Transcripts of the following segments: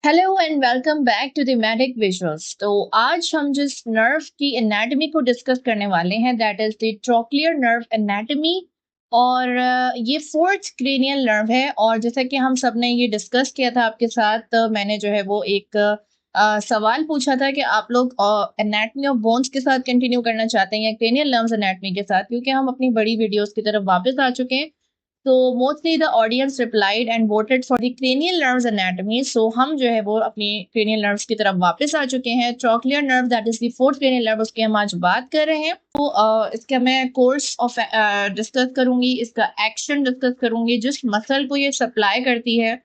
Hello and welcome back to the medic visuals. तो आज हम जिस नर्व की एनाटॉमी को डिस्कस करने वाले हैं that is the trochlear nerve anatomy. और ये फोर्थ क्रेनियल नर्व है। और जैसा कि हम सब ने ये डिस्कस किया था आपके साथ, मैंने जो है वो एक सवाल पूछा था कि आप लोग एनाटॉमी ऑफ बोन्स के साथ कंटिन्यू करना चाहते हैं या क्रेनियल नर्व्स एनाटॉमी के साथ, क्योंकि हम अपनी बड़ी वीडियोस की तरफ वापस आ चुके हैं। तो mostly the audience replied and voted for the cranial nerves anatomy. So हम जो है वो अपनी क्रेनियल नर्व्स की तरफ वापस आ चुके हैं। Trochlear nerve that is the fourth cranial nerve, उसकी हम आज बात कर रहे हैं। तो इसका मैं कोर्स ऑफ डिस्कस करूंगी, इसका एक्शन डिस्कस करूंगी, जिस मसल को ये सप्लाई करती है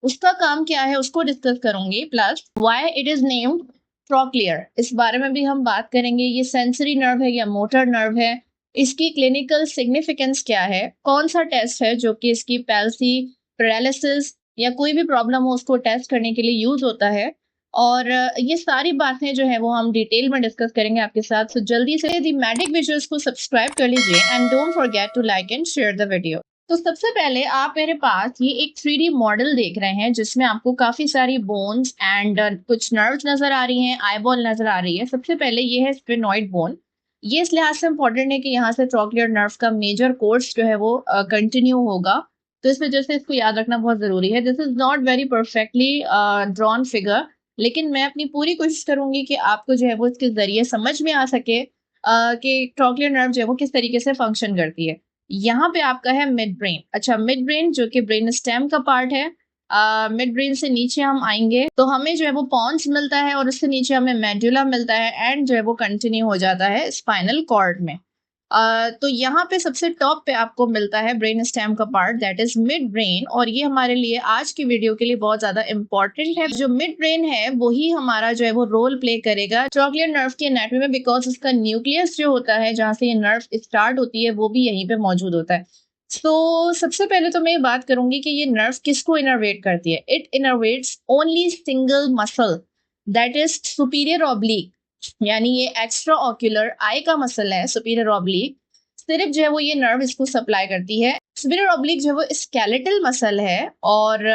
उसका काम क्या है उसको डिस्कस करूंगी, plus why it is named trochlear इस बारे में भी हम बात करेंगे। ये सेंसरी नर्व है या मोटर नर्व है, इसकी क्लिनिकल सिग्निफिकेंस क्या है, कौन सा टेस्ट है जो कि इसकी पैल्सी, पैरालिसिस या कोई भी प्रॉब्लम हो उसको टेस्ट करने के लिए यूज होता है। और ये सारी बातें जो है वो हम डिटेल में डिस्कस करेंगे आपके साथ। तो जल्दी से दी मैडिक विजुअल्स को सब्सक्राइब कर लीजिए and don't forget to like and share the video. तो सबसे पहले आप मेरे पास ये एक 3D मॉडल देख रहे हैं जिसमें आपको काफी सारी बोन्स एंड कुछ नर्व्स नजर आ रही हैं, आईबॉल नजर आ रही है। सबसे पहले ये है स्फेनॉइड बोन। ये इस लिहाज से इंपॉर्टेंट है कि यहाँ से ट्रोक्लियर नर्व का मेजर कोर्स जो है वो कंटिन्यू होगा, तो इस वजह से इसको याद रखना बहुत जरूरी है। This is not very perfectly drawn figure, लेकिन मैं अपनी पूरी कोशिश करूंगी कि आपको जो है वो इसके जरिए समझ में आ सके कि ट्रोक्लियर नर्व जो है वो किस तरीके से फंक्शन करती है। यहाँ पे आपका है मिड ब्रेन। अच्छा, मिड ब्रेन जो कि ब्रेन स्टेम का पार्ट है। मिड ब्रेन से नीचे हम आएंगे तो हमें जो है वो पॉन्स मिलता है और उससे नीचे हमें मेडुला मिलता है एंड जो है वो कंटिन्यू हो जाता है स्पाइनल कॉर्ड में। तो यहाँ पे सबसे टॉप पे आपको मिलता है ब्रेन स्टेम का part that is mid brain, और ये हमारे लिए आज की वीडियो के लिए बहुत ज्यादा इंपॉर्टेंट है। जो मिड ब्रेन है वही हमारा जो है वो रोल प्ले करेगा ट्रोक्लियर नर्व की एनाटॉमी में, बिकॉज उसका न्यूक्लियस जो होता है जहाँ से ये नर्व स्टार्ट होती है वो भी यहीं पे मौजूद होता है। तो सबसे पहले तो मैं ये बात करूंगी कि ये नर्व किसको इनर्वेट करती है। It innervates only single muscle that is superior oblique, यानी ये एक्स्ट्रा ऑक्यूलर आई का मसल है सुपीरियर ऑब्लिक। सिर्फ जो है वो ये नर्व इसको सप्लाई करती है। सुपीरियर ऑब्लिक जो है वो स्केलेटल मसल है और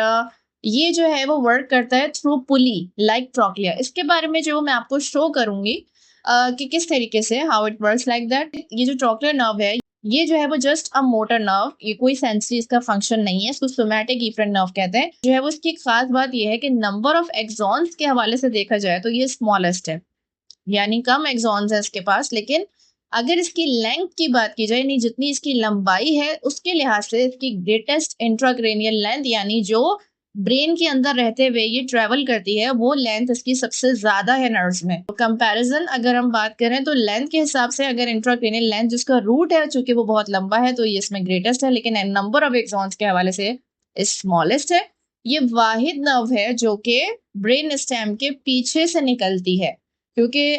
ये जो है वो वर्क करता है थ्रू पुली लाइक ट्रोक्लिया। इसके बारे में जो मैं आपको शो करूंगी कि किस तरीके से how it works like that. ये जो ट्रोक्लियर नर्व है ये जो है वो जस्ट अ मोटर नर्व, ये कोई सेंसरी इसका फंक्शन नहीं है। इसको सोमैटिक इफरेंट नर्व कहते हैं। जो है वो इसकी खास बात ये है कि नंबर ऑफ एक्सॉन्स के हवाले से देखा जाए तो ये स्मॉलेस्ट है, यानी कम एक्सॉन्स है इसके पास। लेकिन अगर इसकी लेंथ की बात की जाए, यानी जितनी इसकी लंबाई है उसके लिहाज से इसकी ग्रेटेस्ट इंट्राक्रेनियल लेंथ, यानी जो ब्रेन के अंदर रहते हुए ये ट्रेवल करती है, वो लेंथ इसकी सबसे ज्यादा है नर्व्स में। तो कंपैरिजन अगर हम बात करें तो लेंथ के हिसाब से अगर इंट्राक्रेनियल लेंथ जिसका रूट है चूंकि वो बहुत लंबा है तो ये इसमें ग्रेटेस्ट है, लेकिन नंबर ऑफ एक्सॉन्स के हवाले से स्मॉलेस्ट है। ये वाहिद नर्व है जो कि ब्रेन स्टेम के पीछे से निकलती है, क्योंकि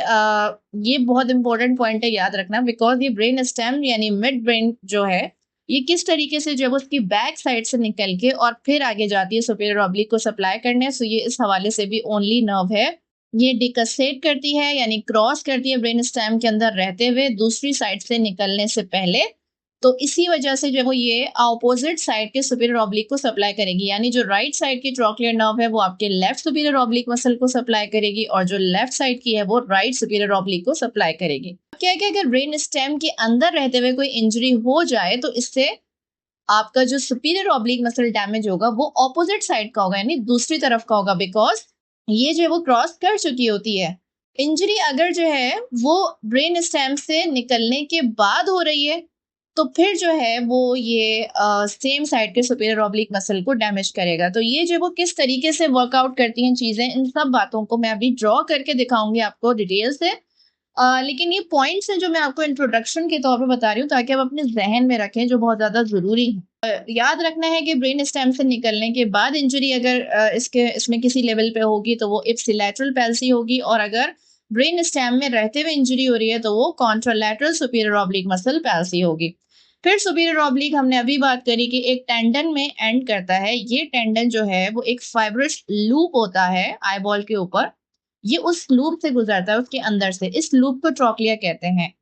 ये बहुत इंपॉर्टेंट पॉइंट है याद रखना, बिकॉज ये ब्रेन स्टेम यानी मिड ब्रेन जो है ये किस तरीके से जो है उसकी बैक साइड से निकल के और फिर आगे जाती है सुपीरियर ऑब्लिक को सप्लाई करने। सो ये इस हवाले से भी ओनली नर्व है। ये डिकसेट करती है यानी क्रॉस करती है ब्रेन स्टेम के अंदर रहते हुए दूसरी साइड से निकलने से पहले। तो इसी वजह से जो वो ये ऑपोजिट साइड के सुपीरियर ऑब्लिक को सप्लाई करेगी, यानी जो राइट साइड की ट्रोक्लियर नर्व है वो आपके लेफ्ट सुपीरियर ऑब्लिक मसल को सप्लाई करेगी और जो लेफ्ट साइड की है वो राइट सुपीरियर ऑब्लिक को सप्लाई करेगी। क्या है कि अगर ब्रेन स्टेम के अंदर रहते हुए कोई इंजरी हो जाए तो इससे आपका जो सुपीरियर ऑब्लिक मसल डैमेज होगा वो ऑपोजिट साइड का होगा, यानी दूसरी तरफ का होगा, बिकॉज ये जो है वो क्रॉस कर चुकी होती है। इंजरी अगर जो है वो ब्रेन स्टेम से निकलने के बाद हो रही है तो फिर जो है वो ये सेम साइड के सुपीरियर ऑब्लिक मसल को डैमेज करेगा। तो ये जो वो किस तरीके से वर्कआउट करती हैं चीजें, इन सब बातों को मैं अभी ड्रॉ करके दिखाऊंगी आपको डिटेल से। लेकिन ये पॉइंट्स हैं जो मैं आपको इंट्रोडक्शन के तौर पे बता रही हूँ ताकि आप अपने जहन में रखें, जो बहुत ज्यादा जरूरी है। याद रखना है कि ब्रेन स्टेम से निकलने के बाद इंजरी अगर इसमें किसी लेवल पे होगी तो वो इप्सिलैटरल पैल्सी होगी, और अगर ब्रेन स्टेम में रहते हुए इंजरी हो रही है तो वो contralateral superior oblique muscle palsy होगी। फिर सुपीरियर ऑब्लिक हमने अभी बात करी कि एक टेंडन में एंड करता है। ये टेंडन जो है वो एक फाइब्रस लूप होता है आईबॉल के ऊपर, ये उस लूप से गुजरता है उसके अंदर से। इस लूप को ट्रोक्लिया कहते हैं।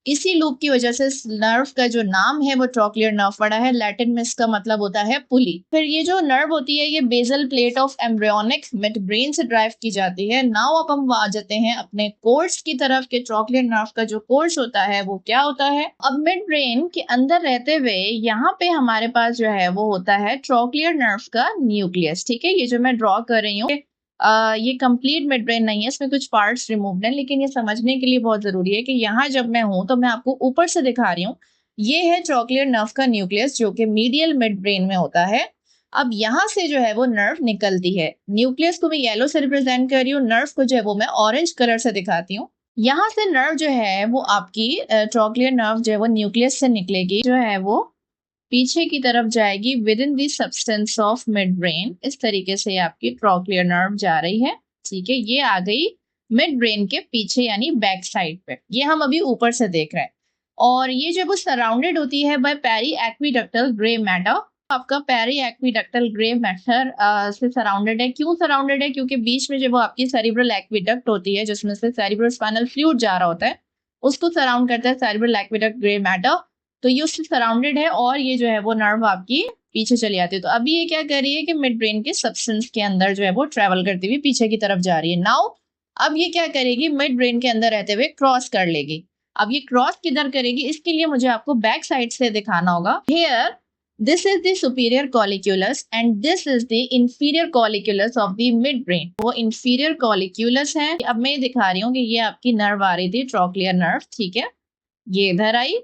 इसी लूप की वजह से नर्व का जो नाम है वो ट्रोक्लियर नर्व पड़ा है। लैटिन में इसका मतलब होता है पुली। फिर ये जो नर्व होती है ये basal plate of embryonic mid brain से ड्राइव की जाती है। नाउ अब हम आ जाते हैं अपने कोर्स की तरफ के ट्रोक्लियर नर्व का जो कोर्स होता है वो क्या होता है। अब मिड ब्रेन के अंदर रहते हुए यहाँ पे हमारे पास जो है वो होता है ट्रोक्लियर नर्व का न्यूक्लियस। ठीक है, ये जो मैं ड्रॉ कर रही हूँ ये कंप्लीट मिड ब्रेन नहीं है, इसमें कुछ पार्ट्स रिमूव्ड हैं, लेकिन ये समझने के लिए बहुत जरूरी है कि यहाँ जब मैं हूं तो मैं आपको ऊपर से दिखा रही हूँ। ये है ट्रोक्लियर नर्व का न्यूक्लियस जो कि मीडियल मिड ब्रेन में होता है। अब यहाँ से जो है वो नर्व निकलती है। न्यूक्लियस को मैं येलो से रिप्रेजेंट कर रही हूँ, नर्व को जो है वो मैं ऑरेंज कलर से दिखाती हूँ। यहाँ से नर्व जो है वो आपकी ट्रोक्लियर नर्व जो है वो न्यूक्लियस से निकलेगी, जो है वो पीछे की तरफ जाएगी with in the substance of mid brain. इस तरीके से आपकी ट्रोक्लियर नर्व जा रही है। ठीक है, ये आ गई मिड ब्रेन के पीछे यानी बैक साइड पे। ये हम अभी ऊपर से देख रहे हैं। और ये जो वो सराउंडेड होती है बाय पेरी एक्विडक्टल ग्रे मैटर। आपका पेरी एक्विडक्टल ग्रे मैटर से सराउंडेड है। क्यों सराउंडेड है? क्योंकि बीच में जो वो आपकी सेरिब्रल एक्विडक्ट होती है जिसमें से सेरिब्रो स्पाइनल फ्लूइड जा रहा होता है, उसको सराउंड करता है सेरिब्रल एक्विडक्ट ग्रे मैटर। तो ये उससे सराउंडेड है और ये जो है वो नर्व आपकी पीछे चली आती है। तो अभी ये क्या कर रही है कि मिड ब्रेन के सब्सटेंस के अंदर जो है वो ट्रेवल करती हुई पीछे की तरफ जा रही है। नाउ अब ये क्या करेगी, मिड ब्रेन के अंदर रहते हुए क्रॉस कर लेगी। अब ये क्रॉस किधर करेगी, इसके लिए मुझे आपको बैक साइड से दिखाना होगा। Here this is the superior colliculus and this is the inferior colliculus of the midbrain. वो इंफीरियर कॉलिक्यूलस है। अब मैं दिखा रही हूँ कि ये आपकी नर्व आ रही थी ट्रोक्लियर नर्व। ठीक है, ये इधर आई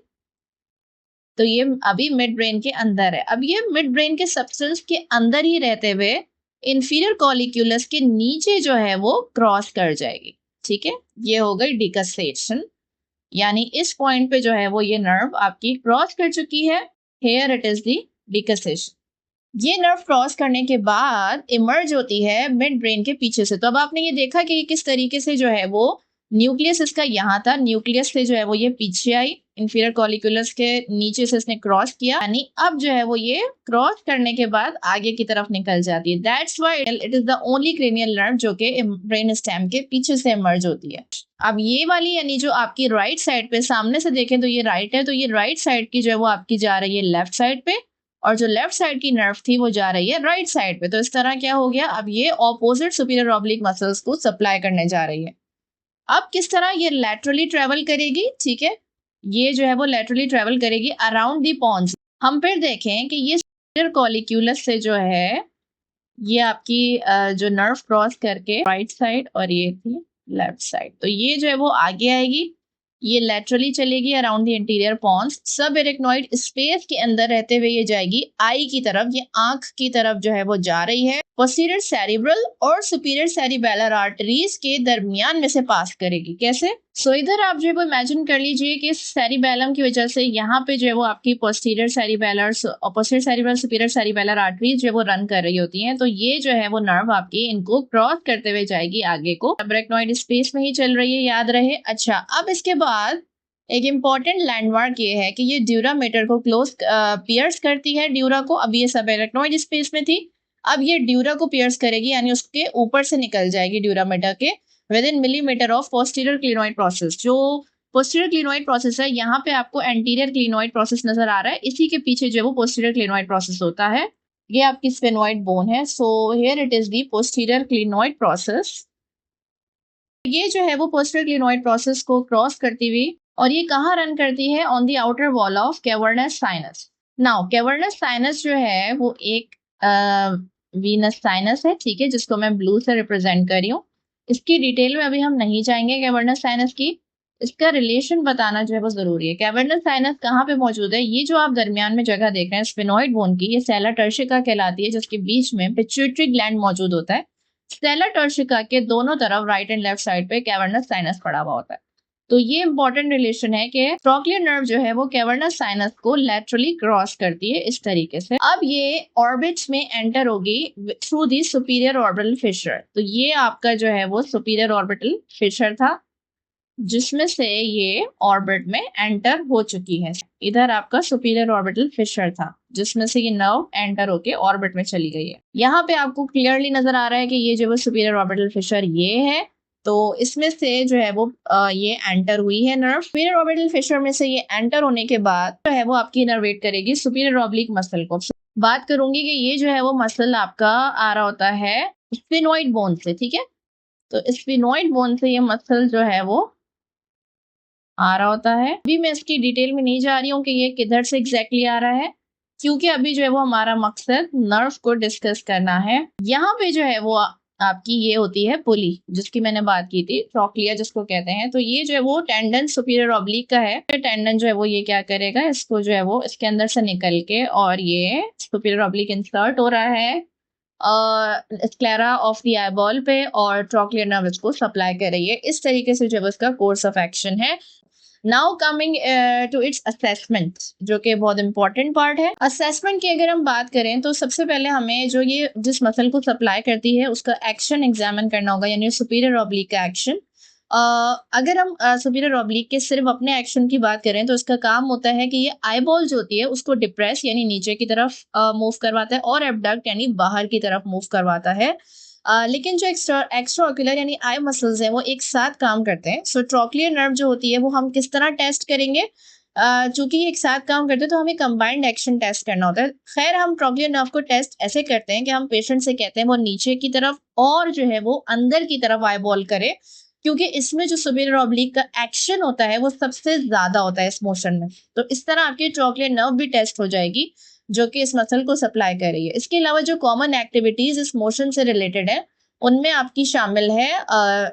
तो ये अभी मिड ब्रेन के अंदर है। अब ये मिड ब्रेन के सब्सटेंस के अंदर ही रहते हुए इंफीरियर कॉलिक्यूलस के नीचे जो है वो क्रॉस कर जाएगी। ठीक है, ये हो गई डिकसेशन, यानी इस पॉइंट पे जो है वो ये नर्व आपकी क्रॉस कर चुकी है। Here it is the decussation. ये नर्व क्रॉस करने के बाद इमर्ज होती है मिड ब्रेन के पीछे से। तो अब आपने ये देखा कि किस तरीके से जो है वो न्यूक्लियस इसका यहाँ था, न्यूक्लियस से जो है वो ये पीछे आई, इंफीरियर कॉलिक्यूलस के नीचे से इसने क्रॉस किया, यानी अब जो है वो ये क्रॉस करने के बाद आगे की तरफ निकल जाती है। That's why it is the only cranial nerve जो कि ब्रेन स्टेम के पीछे से इमर्ज होती है। अब ये वाली यानी जो आपकी राइट साइड पे सामने से देखें तो ये राइट है, तो ये राइट साइड की जो है वो आपकी जा रही है लेफ्ट साइड पे, और जो लेफ्ट साइड की नर्व थी वो जा रही है राइट साइड पे। तो इस तरह क्या हो गया, अब ये ऑपोजिट सुपीरियर ऑब्लिक मसल्स को सप्लाई करने जा रही है। अब किस तरह ये लैटरली ट्रेवल करेगी। ठीक है, ये जो है वो लैटरली ट्रेवल करेगी अराउंड दी पॉन्स। हम फिर देखें कि ये सुपीरियर कॉलिक्यूलस से जो है ये आपकी जो नर्व क्रॉस करके राइट साइड और ये थी लेफ्ट साइड, तो ये जो है वो आगे आएगी, ये लैटरली चलेगी अराउंड द इंटीरियर पॉन्स। सब एरेक्नॉइड स्पेस के अंदर रहते हुए ये जाएगी आई की तरफ, ये आंख की तरफ जो है वो जा रही है। पोस्टीरियर सेरिब्रल और सुपीरियर सेरिबेलर आर्टरीज के दरमियान में से पास करेगी। कैसे? सो इधर आप जो है वो इमेजिन कर लीजिए कि सेरिबेलम की वजह से यहाँ पे जो है वो आपकी posterior cerebellar posterior cerebellar superior cerebellar arteries जो है वो रन कर रही होती हैं। तो ये जो है वो नर्व आपकी इनको क्रॉस करते हुए जाएगी आगे को। एरेक्नॉइड स्पेस में ही चल रही है, याद रहे। अच्छा, अब इसके बाद एक इम्पॉर्टेंट लैंडमार्क ये है कि ये ड्यूरामीटर को क्लोज पियर्स करती है। ड्यूरा को, अब ये सब एरेक्नॉइड स्पेस में थी, अब ये ड्यूरा को पियर्स करेगी, यानी उसके ऊपर से निकल जाएगी ड्यूरामीटर के with in millimetre of posterior clinoid process. जो पोस्टीरियर क्लिनोइड प्रोसेस है, यहाँ पे आपको एंटीरियर क्लिनोइड प्रोसेस नजर आ रहा है, इसी के पीछे जो है वो पोस्टीरियर क्लिनोइड प्रोसेस होता है। ये आपकी स्फेनोइड बोन है। So here it is the posterior clinoid process. ये जो है वो पोस्टीरियर क्लिनोइड प्रोसेस को क्रॉस करती हुई और ये कहाँ रन करती है, on the outer wall of cavernous sinus. Now cavernous sinus जो है वो एक वीनस साइनस है, ठीक है, जिसको मैं ब्लू से रिप्रेजेंट कर रही हूँ। इसकी डिटेल में अभी हम नहीं जाएंगे कैवर्नस साइनस की, इसका रिलेशन बताना जो है वो जरूरी है। कैवर्नस साइनस कहाँ पे मौजूद है, ये जो आप दरमियान में जगह देख रहे हैं स्फेनोइड बोन की, ये सेला टर्शिका कहलाती है, जिसके बीच में पिट्यूटरी ग्लैंड मौजूद होता है। सेला टर्शिका के दोनों तरफ राइट एंड लेफ्ट साइड पे कैवर्नस साइनस पड़ा हुआ होता है। तो ये इंपॉर्टेंट रिलेशन है कि ट्रोक्लियर नर्व जो है वो कैवर्नस साइनस को लैटरली क्रॉस करती है इस तरीके से। अब ये ऑर्बिट्स में एंटर होगी through the superior orbital Fisher. तो ये आपका जो है वो सुपीरियर ऑर्बिटल फिशर था, जिसमें से ये ऑर्बिट में एंटर हो चुकी है। इधर आपका सुपीरियर ऑर्बिटल फिशर था, जिसमें से ये नर्व एंटर होके ऑर्बिट में चली गई है। यहाँ पे आपको क्लियरली नजर आ रहा है कि ये जो वो सुपीरियर ऑर्बिटल फिशर ये है, तो इसमें से जो है वो ये एंटर हुई है नर्व। सुपीरियर ऑर्बिटल फिशर में से ये एंटर होने के बाद जो है वो आपकी इनर्वेट करेगी सुपीरियर ऑब्लिक मसल को। बात करूंगी कि ये जो है वो मसल आपका आ रहा होता है स्फिनोइड बोन से, ठीक है। तो स्फिनोइड बोन से ये मसल जो है वो आ रहा होता है। अभी मैं इसकी डिटेल में नहीं जा रही हूँ कि ये किधर से एग्जैक्टली आ रहा है, क्योंकि अभी जो है वो हमारा मकसद नर्व को डिस्कस करना है। यहाँ पे जो है वो आपकी ये होती है पुली, जिसकी मैंने बात की थी, ट्रोक्लिया जिसको कहते हैं। तो ये जो है वो टेंडन सुपीरियर ऑब्लिक का है। टेंडन जो है वो ये क्या करेगा, इसको जो है वो इसके अंदर से निकल के और ये सुपीरियर ऑब्लिक इंसर्ट हो रहा है स्क्लेरा ऑफ द आईबॉल पे और ट्रोक्लियर नर्व इसको सप्लाई कर रही है। इस तरीके से जो है उसका कोर्स ऑफ एक्शन है। Now coming to its assessment, जो कि बहुत इंपॉर्टेंट पार्ट है। असेसमेंट की अगर हम बात करें तो सबसे पहले हमें जो ये जिस मसल को सप्लाई करती है उसका एक्शन एग्जामिन करना होगा, यानी सुपीरियर ऑब्लिक का एक्शन। अगर हम सुपीरियर ऑब्लिक के सिर्फ अपने एक्शन की बात करें तो इसका काम होता है कि ये आईबॉल जो होती है उसको डिप्रेस यानी नीचे की तरफ मूव करवाता है और एब्डक्ट यानी बाहर की तरफ मूव करवाता है। लेकिन जो एक्स्ट्रा ऑक्यूलर यानी आई मसल्स हैं वो एक साथ काम करते हैं। सो ट्रोक्लियर नर्व जो होती है वो हम किस तरह टेस्ट करेंगे, चूंकि ये एक साथ काम करते हैं तो हमें कंबाइंड एक्शन टेस्ट करना होता है। खैर हम ट्रोक्लियर नर्व को टेस्ट ऐसे करते हैं कि हम पेशेंट से कहते हैं वो नीचे की तरफ और जो है वो अंदर की तरफ आईबॉल करे, क्योंकि इसमें जो सुपीरियर ऑब्लिक का एक्शन होता है वो सबसे ज्यादा होता है इस मोशन में। तो इस तरह आपकी ट्रोक्लियर नर्व भी टेस्ट हो जाएगी जो कि इस मसल को सप्लाई कर रही है। इसके अलावा जो कॉमन एक्टिविटीज इस मोशन से रिलेटेड है उनमें आपकी शामिल है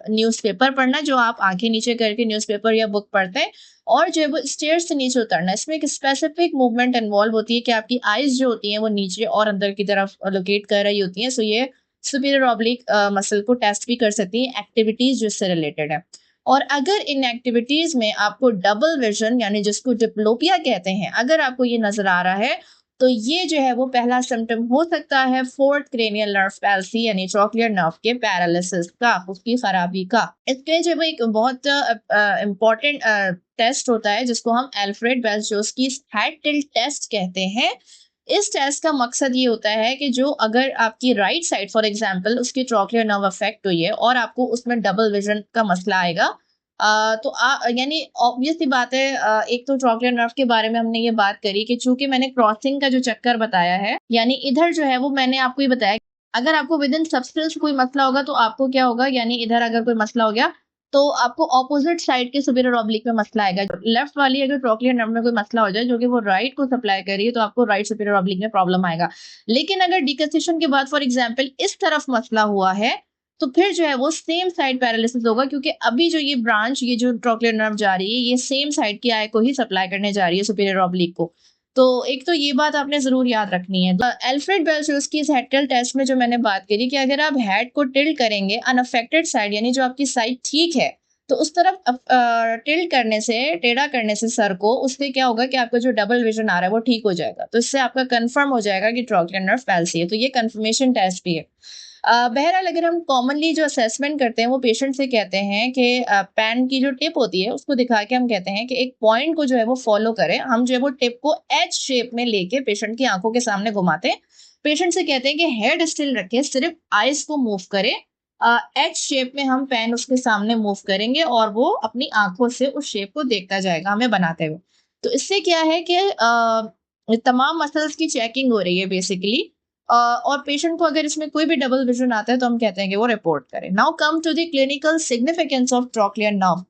न्यूज़पेपर पढ़ना, जो आप आंखें नीचे करके न्यूज़पेपर या बुक पढ़ते हैं, और जो है वो स्टेयर्स से नीचे उतरना। इसमें एक स्पेसिफिक मूवमेंट इन्वॉल्व होती है कि आपकी आईज जो होती हैं वो नीचे और अंदर की तरफ लोकेट कर रही होती हैं। सो ये सुपीरियर ऑब्लिक मसल को टेस्ट भी कर सकती हैं एक्टिविटीज जो इससे रिलेटेड है। और अगर इन एक्टिविटीज में आपको डबल विजन यानी जिसको डिप्लोपिया कहते हैं, अगर आपको ये नजर आ रहा है तो ये जो है वो पहला सिम्टम हो सकता है फोर्थ क्रेनियल नर्व पैल्सी यानी ट्रोक्लियर नर्व के पैरालिसिस का, उसकी खराबी का। इसके जो एक बहुत इम्पोर्टेंट टेस्ट होता है जिसको हम अल्फ्रेड बेल्स-जोस्की हेड टिल्ट टेस्ट कहते हैं। इस टेस्ट का मकसद ये होता है कि जो अगर आपकी राइट साइड फॉर एग्जांपल उसकी ट्रोक्लियर नर्व अफेक्ट हुई है और आपको उसमें डबल विजन का मसला आएगा, तो यानी ऑब्वियस सी बात है, एक तो ट्रोक्लियर नर्व के बारे में हमने ये बात करी कि चूंकि मैंने क्रॉसिंग का जो चक्कर बताया है, यानी इधर जो है वो मैंने आपको ये बताया अगर आपको विद इन सबस्टेंस कोई मसला होगा तो आपको क्या होगा, यानी इधर अगर कोई मसला हो गया तो आपको ऑपोजिट साइड के सुपीरियर ऑब्लिक में मसला आएगा। लेफ्ट वाली अगर ट्रोक्लियर नर्व में कोई मसला हो जाए जो कि वो राइट को सप्लाई कर रही है तो आपको राइट सुपीरियर ऑब्लिक में प्रॉब्लम आएगा। लेकिन अगर डिकसेशन के बाद फॉर एग्जाम्पल इस तरफ मसला हुआ है तो फिर जो है वो सेम साइड पैरालिसिस होगा, क्योंकि अभी जो ये ब्रांच ये जो ट्रोक्लियर नर्व जा रही है ये सेम साइड की आई को ही सप्लाई करने जा रही है सुपीरियर ऑब्लिक को। तो एक तो ये बात आपने जरूर याद रखनी है। अल्फ्रेड बेल्स-जोस्की इस हेड टिल्ट टेस्ट में जो मैंने बात करी कि अगर आप हेड को टिल्ट करेंगे अनअफेक्टेड साइड यानी जो आपकी साइड ठीक है तो उस तरफ टिल्ट करने से, टेढ़ा करने से सर को, उससे क्या होगा कि आपका जो डबल विजन आ रहा है वो ठीक हो जाएगा। तो इससे आपका कंफर्म हो जाएगा कि ट्रोक्लियर नर्व पैल्सी है। तो ये कंफर्मेशन टेस्ट भी है। बहरहाल अगर हम कॉमनली जो असेसमेंट करते हैं वो पेशेंट से कहते हैं कि पेन की जो टिप होती है उसको दिखा के हम कहते हैं कि एक पॉइंट को जो है वो फॉलो करें। हम जो है वो टिप को एच शेप में लेके पेशेंट की आंखों के सामने घुमाते हैं। पेशेंट से कहते हैं कि हेड स्टिल रखे, सिर्फ आईज को मूव करे। एच शेप में हम पेन उसके सामने मूव करेंगे और वो अपनी आंखों से उस शेप को देखता जाएगा हमें बनाते हुए। तो इससे क्या है कि तमाम मसल्स की चेकिंग हो रही है बेसिकली। और पेशेंट को अगर इसमें कोई भी डबल विजन आता है तो हम कहते हैं कि वो रिपोर्ट करें। Now come to the clinical significance of trochlear nerve.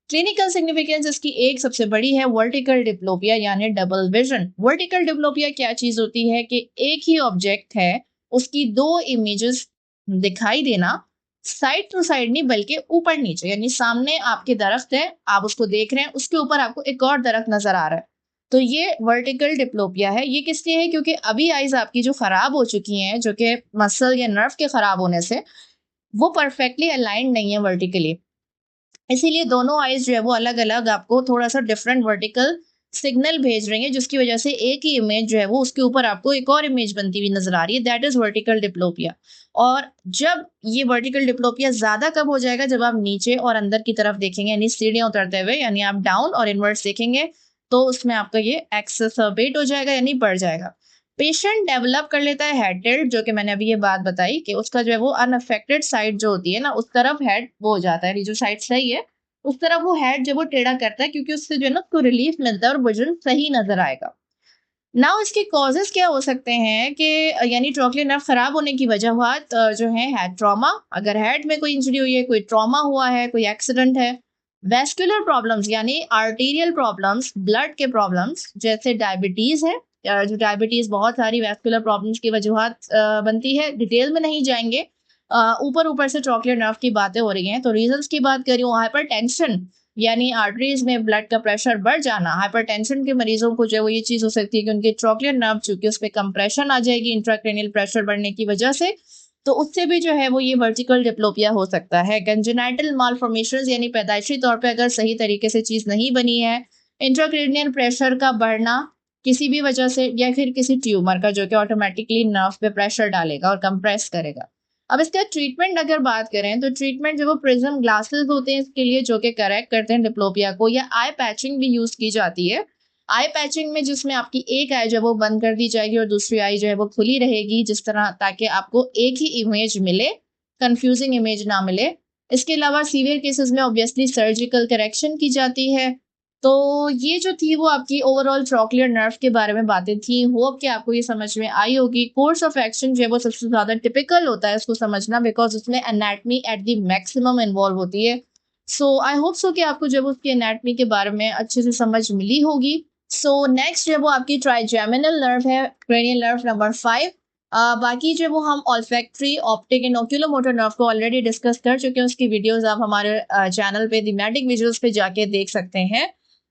Clinical significance इसकी एक सबसे बड़ी है वर्टिकल डिप्लोपिया यानी डबल विजन। वर्टिकल डिप्लोपिया क्या चीज होती है कि एक ही ऑब्जेक्ट है उसकी दो इमेजेस दिखाई देना, साइड टू साइड नहीं बल्कि ऊपर नीचे, यानी सामने आपके दरख्त है आप उसको देख रहे हैं, उसके ऊपर आपको एक और दरख्त नजर आ रहा है। तो ये वर्टिकल डिप्लोपिया है। ये किस लिए है, क्योंकि अभी आईज आपकी जो खराब हो चुकी हैं, जो कि मसल या नर्व के खराब होने से वो परफेक्टली अलाइंड नहीं है वर्टिकली, इसीलिए दोनों आईज जो है वो अलग अलग आपको थोड़ा सा डिफरेंट वर्टिकल सिग्नल भेज रही है, जिसकी वजह से एक ही इमेज जो है वो उसके ऊपर आपको एक और इमेज बनती हुई नजर आ रही है। That is vertical diplopia. और जब ये वर्टिकल डिप्लोपिया ज्यादा कब हो जाएगा, जब आप नीचे और अंदर की तरफ देखेंगे, यानी सीढ़ियां उतरते हुए, यानी आप डाउन और इनवर्ट्स देखेंगे तो उसमें आपका ये एक्सेसरबेट हो जाएगा यानी बढ़ जाएगा। पेशेंट डेवलप कर लेता है हेड टिल्ट, जो कि मैंने अभी ये बात बताई कि उसका जो है वो अनअफेक्टेड साइड जो होती है ना, उस तरफ हेड वो हो जाता है, जो साइड सही है उस तरफ वो हेड जो वो टेढ़ा करता है, क्योंकि उससे जो है ना उसको रिलीफ मिलता है और विजन सही नजर आएगा। नाउ इसके कॉजेस क्या हो सकते हैं कि यानी ट्रोक्लियर नर्व खराब होने की वजह जो है हेड ट्रॉमा, अगर हेड में कोई इंजरी हुई है, कोई ट्रॉमा हुआ है, कोई एक्सीडेंट है, वेस्कुलर प्रॉब्लम्स यानी आर्टीरियल प्रॉब्लम्स, ब्लड के प्रॉब्लम्स जैसे डायबिटीज है, जो डायबिटीज बहुत सारी वेस्कुलर प्रॉब्लम्स की वजूहत बनती है, डिटेल में नहीं जाएंगे, ऊपर ऊपर से ट्रोक्लियर नर्व की बातें हो रही हैं तो रीजंस की बात करी हूँ, हाइपरटेंशन यानी आर्टरीज में ब्लड का प्रेशर बढ़ जाना, हाइपरटेंशन के मरीजों को जो है वो ये चीज हो सकती है कि उनके ट्रोक्लियर नर्व चूंकि उस पर कंप्रेशन आ जाएगी इंट्राक्रेनियल प्रेशर बढ़ने की वजह से, तो उससे भी जो है वो ये वर्टिकल डिप्लोपिया हो सकता है। कंजेनाइटल मालफॉर्मेशंस यानी पैदाइशी तौर पे अगर सही तरीके से चीज नहीं बनी है, इंट्राक्रेनियल प्रेशर का बढ़ना किसी भी वजह से, या फिर किसी ट्यूमर का जो कि ऑटोमेटिकली नर्व पे प्रेशर डालेगा और कंप्रेस करेगा। अब इसका ट्रीटमेंट अगर बात करें तो ट्रीटमेंट जो वो प्रिज्म ग्लासेस होते हैं इसके लिए, जो कि करेक्ट करते हैं डिप्लोपिया को, या आई पैचिंग भी यूज की जाती है। आई पैचिंग में जिसमें आपकी एक आई जो है वो बंद कर दी जाएगी और दूसरी आई जो है वो खुली रहेगी, जिस तरह ताकि आपको एक ही इमेज मिले, कंफ्यूजिंग इमेज ना मिले। इसके अलावा सीवियर केसेस में ऑब्वियसली सर्जिकल करेक्शन की जाती है। तो ये जो थी वो आपकी ओवरऑल ट्रोक्लियर नर्व के बारे में बातें थी। होप कि आपको ये समझ में आई होगी। कोर्स ऑफ एक्शन जो है वो सबसे ज्यादा टिपिकल होता है इसको समझना, बिकॉज उसमें anatomy at the maximum involve होती है। सो आई होप सो कि आपको जब उसकी एनाटमी के बारे में अच्छे से समझ मिली होगी। सो नेक्स्ट जो है वो आपकी ट्राइजेमिनल नर्व है, क्रेनियल नर्व नंबर 5। बाकी जो वो हम ऑल्फैक्टरी, ऑप्टिक एंड ओक्यूलोमोटर नर्व को ऑलरेडी डिस्कस कर चुके हैं। उसकी वीडियोस आप हमारे चैनल पे थीमेटिक विजुअल्स पे जाके देख सकते हैं।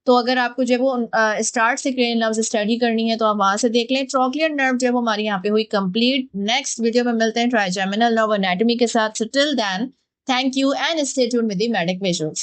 तो अगर आपको जो वो स्टार्ट से क्रेनियल नर्व स्टडी करनी है तो आप वहां से देख लें। ट्रोक्लियर नर्व जो वो हमारी यहाँ पे हुई कंप्लीट। नेक्स्ट वीडियो में मिलते हैं ट्राइजेमिनल नर्व एनाटॉमी के साथ। So till then, thank you and stay tuned with the medic visuals.